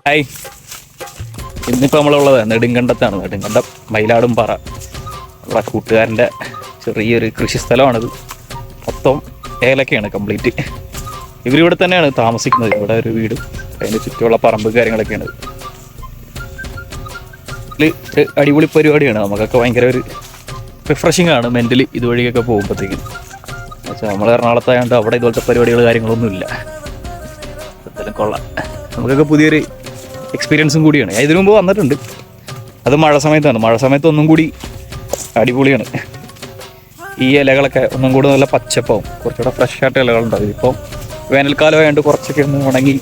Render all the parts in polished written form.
Hi, ഇന്നിപ്പോൾ നമ്മളുള്ളത് നെടുങ്കണ്ടത്താണ്. നെടുങ്കണ്ടം മയിലാടുംപാറ ഉള്ള കൂട്ടുകാരൻ്റെ ചെറിയൊരു കൃഷിസ്ഥലമാണിത്. മൊത്തം ഏലക്കയാണ് കംപ്ലീറ്റ്. ഇവരിവിടെ തന്നെയാണ് താമസിക്കുന്നത്. ഇവിടെ ഒരു വീട്, അതിൻ്റെ ചുറ്റുമുള്ള പറമ്പ് കാര്യങ്ങളൊക്കെയാണ്. ഇതിൽ ഒരു അടിപൊളി പരിപാടിയാണ്. നമുക്കൊക്കെ ഭയങ്കര ഒരു റിഫ്രഷിംഗ് ആണ് മെൻ്റലി ഇതുവഴിയൊക്കെ പോകുമ്പോഴത്തേക്കും. എന്നുവെച്ചാൽ നമ്മൾ എറണാകുളത്തായതുകൊണ്ട് അവിടെ ഇതുപോലത്തെ പരിപാടികൾ കാര്യങ്ങളൊന്നുമില്ല. എന്തായാലും കൊള്ളാം, നമുക്കൊക്കെ പുതിയൊരു എക്സ്പീരിയൻസും കൂടിയാണ്. ഞാൻ ഇതിനു മുമ്പ് വന്നിട്ടുണ്ട്, അത് മഴ സമയത്താണ്. മഴ സമയത്ത് ഒന്നും കൂടി അടിപൊളിയാണ്. ഈ ഇലകളൊക്കെ ഒന്നും കൂടി നല്ല പച്ചപ്പാവും, കുറച്ചുകൂടെ ഫ്രഷായിട്ട് ഇലകളുണ്ടാവും. ഇപ്പോൾ വേനൽക്കാലമായതുകൊണ്ട് കുറച്ചൊക്കെ ഒന്ന് ഉണങ്ങി,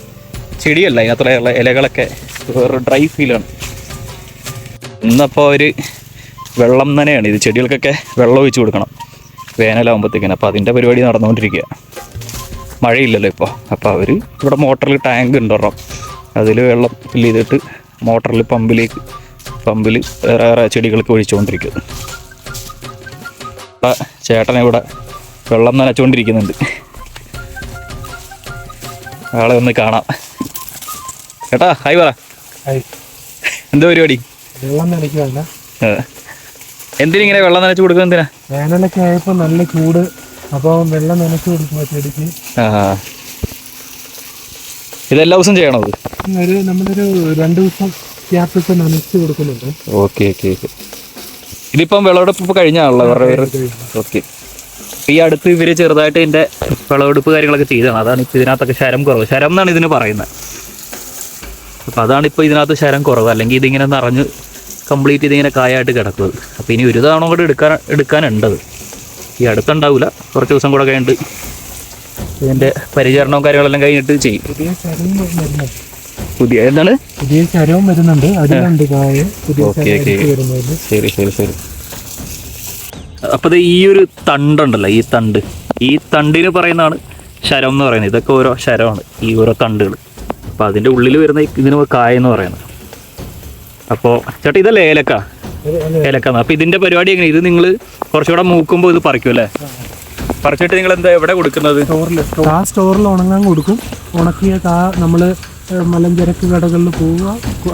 ചെടിയല്ല ഇതിനകത്തുള്ള ഇലകളൊക്കെ വേറൊരു ഡ്രൈ ഫീലാണ്. ഇന്നപ്പോൾ ഒരു വെള്ളം നനയാണ്. ഇത് ചെടികൾക്കൊക്കെ വെള്ളം ഒഴിച്ച് കൊടുക്കണം വേനലാകുമ്പോഴത്തേക്കിന്. അപ്പോൾ അതിൻ്റെ പരിപാടി നടന്നുകൊണ്ടിരിക്കുക. മഴയില്ലല്ലോ ഇപ്പോൾ. അപ്പോൾ അവർ ഇവിടെ മോട്ടറിൽ ടാങ്ക് ഉണ്ടോ, അതിൽ വെള്ളം ഫില്ല് ചെയ്തിട്ട് മോട്ടറിൽ പമ്പിൽ വേറെ ചെടികൾക്ക് ഒഴിച്ചുകൊണ്ടിരിക്കുക. ചേട്ടനെ ഇവിടെ വെള്ളം നനച്ചുകൊണ്ടിരിക്കുന്നുണ്ട്. ആളെ ഒന്ന് കാണാം. ചേട്ടാ ഹായ് പറ. എന്താ പരിപാടി? വെള്ളം നനയ്ക്കുവല്ല. എന്തിനിങ്ങനെ വെള്ളം നനച്ച് കൊടുക്കുന്നത്? എന്തിനാ? വേനലൊക്കെ ആയപ്പോൾ നല്ല ചൂട്, അപ്പോൾ വെള്ളം നനച്ച് കൊടുക്കുക ചെടിക്ക്. ഇതെല്ലാ ദിവസം ചെയ്യണോ? നമ്മളൊരു 2 ദിവസം ഗ്യാപ്പൊക്കെ നനച്ച് കൊടുക്കുന്നുണ്ട്. ഓക്കെ. ഇതിപ്പം വിളവെടുപ്പ് കഴിഞ്ഞാണല്ലോ ഓക്കെ. ഈ അടുത്ത് ഇവര് ചെറുതായിട്ട് ഇതിന്റെ വിളവെടുപ്പ് കാര്യങ്ങളൊക്കെ ചെയ്തതാണ്. അതാണ് ഇപ്പം ഇതിനകത്തൊക്കെ ശരം കുറവ്. ശരം എന്നാണ് ഇതിന് പറയുന്നത്. അപ്പം അതാണ് ഇപ്പോൾ ഇതിനകത്ത് ശരം കുറവ്. അല്ലെങ്കിൽ ഇതിങ്ങനെ നിറഞ്ഞ് കംപ്ലീറ്റ് ഇതിങ്ങനെ കായായിട്ട് കിടക്കുന്നത്. അപ്പോൾ ഇനി ഒരു തവണ കൂടെ എടുക്കാനുണ്ടത്. ഈ അടുത്തുണ്ടാവില്ല, കുറച്ച് ദിവസം കൂടെ കഴിഞ്ഞിട്ട് ഇതിൻ്റെ പരിചരണവും കാര്യങ്ങളെല്ലാം കഴിഞ്ഞിട്ട് ചെയ്യും. പുതിയ എന്താണ്? പുതിയ ശരവും വരുന്നുണ്ട്. ശരി. അപ്പോൾ ഇത് ഈ ഒരു തണ്ടുണ്ടല്ലോ, ഈ തണ്ടിന് പറയുന്നതാണ് ശരം എന്ന് പറയുന്നത്. ഇതൊക്കെ ഓരോ ശരമാണ്, ഈ ഓരോ തണ്ടുകൾ. അപ്പോൾ അതിൻ്റെ ഉള്ളിൽ വരുന്ന ഇതിന് കായെന്ന് പറയുന്നത്. അപ്പോൾ ചേട്ടാ ഇതല്ലേ ഏലക്കാന്ന്. അപ്പോൾ ഇതിൻ്റെ പരിപാടി എങ്ങനെ? ഇത് നിങ്ങൾ കുറച്ചുകൂടെ മൂക്കുമ്പോൾ ഇത് പറിക്കും അല്ലേ? പറിച്ചിട്ട് നിങ്ങൾ എന്താ എവിടെ കൊടുക്കുന്നത്? സ്റ്റോറിൽ ഉണങ്ങാൻ കൊടുക്കും. ഉണക്കിയ നമ്മൾ മലഞ്ചരക്ക് കടകളിൽ പോവുക,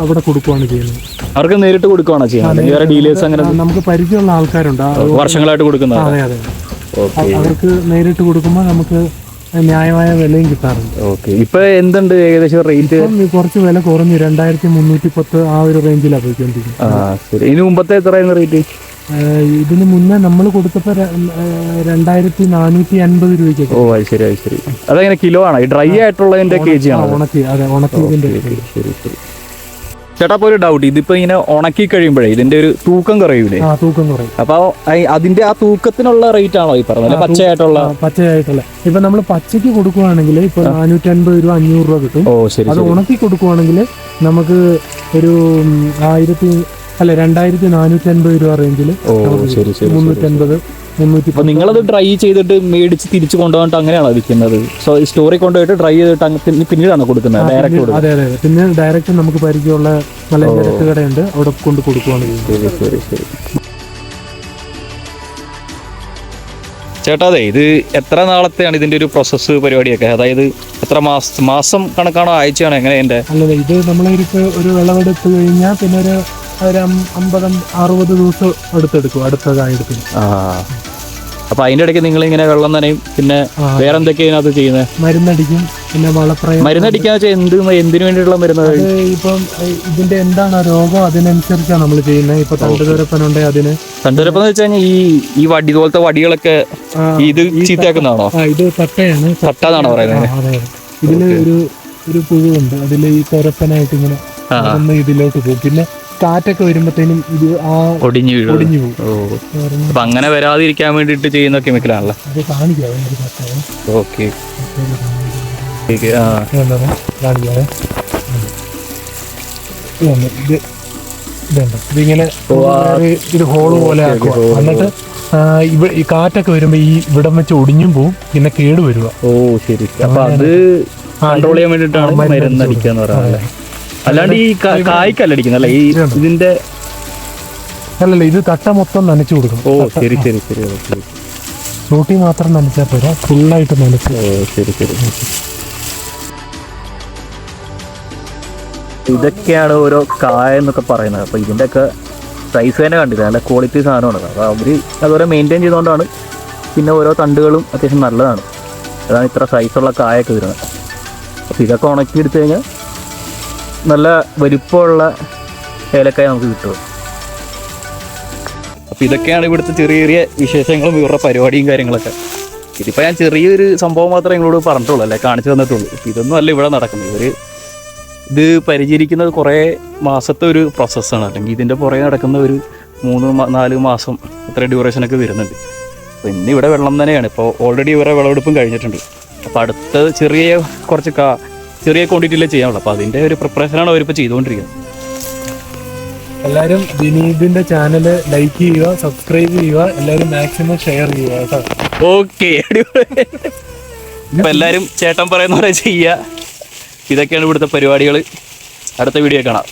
അവിടെ കൊടുക്കുകയാണ് ചെയ്യുന്നത്. അവർക്ക് നേരിട്ട് കൊടുക്കുകയാണോ ചെയ്യുന്നത്? വേറെ ഡീലേഴ്സ് അങ്ങനെ നമുക്ക് പരിചയമുള്ള ആൾക്കാരുണ്ട്, വർഷങ്ങളായിട്ട് കൊടുക്കുന്നത്. അതെ. അവർക്ക് നേരിട്ട് കൊടുക്കുമ്പോൾ നമുക്ക് ന്യായമായ വിലയും കിട്ടാറുണ്ട്. ഓക്കെ. ഇപ്പൊ എന്തുണ്ട് ഏകദേശം റേറ്റ്? കുറച്ച് വില കുറഞ്ഞു, 2310 ആ ഒരു റേഞ്ചിലാണ് പോയിക്കൊണ്ടിരിക്കുന്നത്. ഇതിന് മുമ്പത്തെ എത്രയായിരുന്നു റേറ്റ്? ഇതിന് മുന്നേ നമ്മൾ കൊടുത്തപ്പോൾ 2450 രൂപയ്ക്ക്. ഓ ശരി. അതെങ്ങനെ കിലോ ആണോ? ഈ ഡ്രൈ ആയിട്ടുള്ളതിന്റെ kg ആണോ? ഉണക്കിയതിന്റെ. ശരി. ചേട്ടാ അപ്പോൾ ഒരു ഡൗട്ട്, ഇതിപ്പോ ഇങ്ങനെ ഉണക്കി കഴിയുമ്പോഴേ ഇതിന്റെ ഒരു തൂക്കം കുറയൂലേ? തൂക്കം കുറയും. അപ്പൊ അതിന്റെ ആ തൂക്കത്തിനുള്ള റേറ്റ് ആണോ ഈ പറഞ്ഞത്? പച്ചയായിട്ടുള്ള ഇപ്പൊ നമ്മൾ പച്ചയ്ക്ക് കൊടുക്കുവാണെങ്കിൽ ഇപ്പൊ 450 രൂപ 500 രൂപ കിട്ടും. അത് ഉണക്കി കൊടുക്കുവാണെങ്കിൽ നമുക്ക് ഒരു 2450 രൂപ റേഞ്ചിൽ 350 300. നിങ്ങളത് ഡ്രൈ ചെയ്തിട്ട് മേടിച്ച് തിരിച്ചു കൊണ്ടുപോയിട്ട് അങ്ങനെയാണോ വിൽക്കുന്നത്? സ്റ്റോറിൽ കൊണ്ടുപോയിട്ട് ഡ്രൈ ചെയ്തിട്ട് പിന്നീടാണ് കൊടുക്കുന്നത് ഡയറക്റ്റ്? അതെ. പിന്നെ ഡയറക്റ്റ് നമുക്ക് പരിചയമുള്ള മലഞ്ചരക്ക് കടയുണ്ട്, അവിടെ കൊണ്ട് കൊടുക്കുവാണ്. ശരി. ചേട്ടാ അതെ, ഇത് എത്ര നാളത്തെയാണ് ഇതിന്റെ ഒരു പ്രോസസ്സ് പരിപാടിയൊക്കെ? അതായത് എത്ര മാസം കണക്കാണോ, ആഴ്ചയാണോ, എങ്ങനെ? അല്ലല്ല, ഇത് നമ്മളിപ്പോൾ ഒരു വിളവെടുത്ത് കഴിഞ്ഞാൽ പിന്നെ ഒരു 50-60 ദിവസം അടുത്തതായെടുക്കും. അപ്പൊ അതിന്റെ ഇടയ്ക്ക് നിങ്ങൾ ഇങ്ങനെ വെള്ളം നനയും, പിന്നെ വേറെ എന്തൊക്കെയാണ് ഇതിനകത്ത് ചെയ്യുന്നത്? മരുന്നടിക്കും, പിന്നെ വളപ്രയോഗം. മരുന്നടിക്കാന്ന് വെച്ചാൽ എന്തിനു വേണ്ടിയിട്ടുള്ള മരുന്ന്? ഇപ്പം ഇതിന്റെ എന്താണ് രോഗം അതിനനുസരിച്ചാണ് നമ്മൾ ചെയ്യുന്നത്. ഇപ്പൊ തണ്ടുതുരപ്പനുണ്ടെങ്കിൽ അതിന്. തണ്ടുതുരപ്പെന്ന് വെച്ച് കഴിഞ്ഞാൽ ഈ വടി പോലത്തെ വടികളൊക്കെ ഇത് ചീത്തയാക്കുന്നതാണോ? ഇത് തട്ടയാണ്. തട്ടാന്നാണോ പറയുന്നത്? അതെ. ഇതില് ഒരു പുഴുണ്ട്, അതിൽ ഈ തുരപ്പനായിട്ട് ഇങ്ങനെ ഇതിലോട്ട് പോകും. പിന്നെ കാറ്റൊക്കെ വരുമ്പോഴത്തേനും ഇത് ഒടിഞ്ഞു പോകും. അപ്പൊ അങ്ങനെ വരാതിരിക്കാൻ വേണ്ടിട്ട് ചെയ്യുന്ന കെമിക്കലാണല്ലോ. അത് കാണിക്കാം. ഓക്കെ. ഇതിങ്ങനെ ഇത് ഹോള് പോലെ ആക്കുക. എന്നിട്ട് ഈ കാറ്റൊക്കെ വരുമ്പോ ഈ ഇവിടം വെച്ച് ഒടിഞ്ഞും പോവും, പിന്നെ കേട് വരുക. ശരി. അപ്പൊ അത് കൺട്രോൾ ചെയ്യാൻ വേണ്ടിട്ടാണ് മരുന്നടിക്കാന്ന് പറയുന്നത്. അല്ലാണ്ട് ഈ കായ്ക്കല്ല അടിക്കുന്നല്ലേ ഈ ഇതിന്റെ? അല്ലല്ല, ഇത് തട്ട മൊത്തം നനച്ചു കൊടുക്കും. ശരി. റൂട്ടി മാത്രം നനച്ചാൽ പോരാ, ഫുള്ളായിട്ട് നനച്ചു. ശരി. ഇതൊക്കെയാണ് ഓരോ കായ എന്നൊക്കെ പറയുന്നത്. അപ്പോൾ ഇതിൻ്റെയൊക്കെ സൈസ് തന്നെ കണ്ടില്ല, നല്ല ക്വാളിറ്റി സാധനമാണ്. അപ്പോൾ അവർ അതുപോലെ മെയിൻറ്റെയിൻ ചെയ്തുകൊണ്ടാണ് പിന്നെ ഓരോ തണ്ടുകളും അത്യാവശ്യം നല്ലതാണ്. അതാണ് ഇത്ര സൈസുള്ള കായൊക്കെ വരുന്നത്. അപ്പോൾ ഇതൊക്കെ ഉണക്കിയെടുത്ത് കഴിഞ്ഞാൽ നല്ല വലിപ്പമുള്ള ഏലക്കായ നമുക്ക് കിട്ടും. അപ്പോൾ ഇതൊക്കെയാണ് ഇവിടുത്തെ ചെറിയ ചെറിയ വിശേഷങ്ങളും ഇവരുടെ പരിപാടിയും കാര്യങ്ങളൊക്കെ. ഇതിപ്പോൾ ഞാൻ ചെറിയൊരു സംഭവം മാത്രമേ നിങ്ങളോട് പറഞ്ഞിട്ടുള്ളൂ, അല്ലേ കാണിച്ചു തന്നിട്ടുള്ളൂ. ഇതൊന്നും അല്ല ഇവിടെ നടക്കുന്നത്. ഇത് പരിചരിക്കുന്നത് കുറേ മാസത്തെ ഒരു പ്രോസസ്സാണ്. അല്ലെങ്കിൽ ഇതിൻ്റെ പുറകെ നടക്കുന്ന ഒരു 3-4 മാസം അത്ര ഡ്യൂറേഷനൊക്കെ വരുന്നുണ്ട്. അപ്പോൾ ഇന്ന് ഇവിടെ വെള്ളം തന്നെയാണ്. ഇപ്പോൾ ഓൾറെഡി ഇവരുടെ വിളവെടുപ്പും കഴിഞ്ഞിട്ടുണ്ട്. അപ്പോൾ അടുത്ത കുറച്ച് ചെറിയ ക്വാണ്ടിറ്റിയിലേ ചെയ്യാനുള്ളൂ. അപ്പോൾ അതിൻ്റെ ഒരു പ്രിപ്പറേഷനാണ് അവരിപ്പോൾ ചെയ്തുകൊണ്ടിരിക്കുന്നത്. എല്ലാവരും വിനീതിൻ്റെ ചാനൽ ലൈക്ക് ചെയ്യുക, സബ്സ്ക്രൈബ് ചെയ്യുക, എല്ലാവരും മാക്സിമം ഷെയർ ചെയ്യുക കേട്ടോ. ഓക്കെ, അപ്പോൾ എല്ലാവരും ചേട്ടൻ പറയുന്ന പോലെ ചെയ്യുക. ഇതൊക്കെയാണ് ഇവിടുത്തെ പരിപാടികൾ. അടുത്ത വീഡിയോ കാണാം.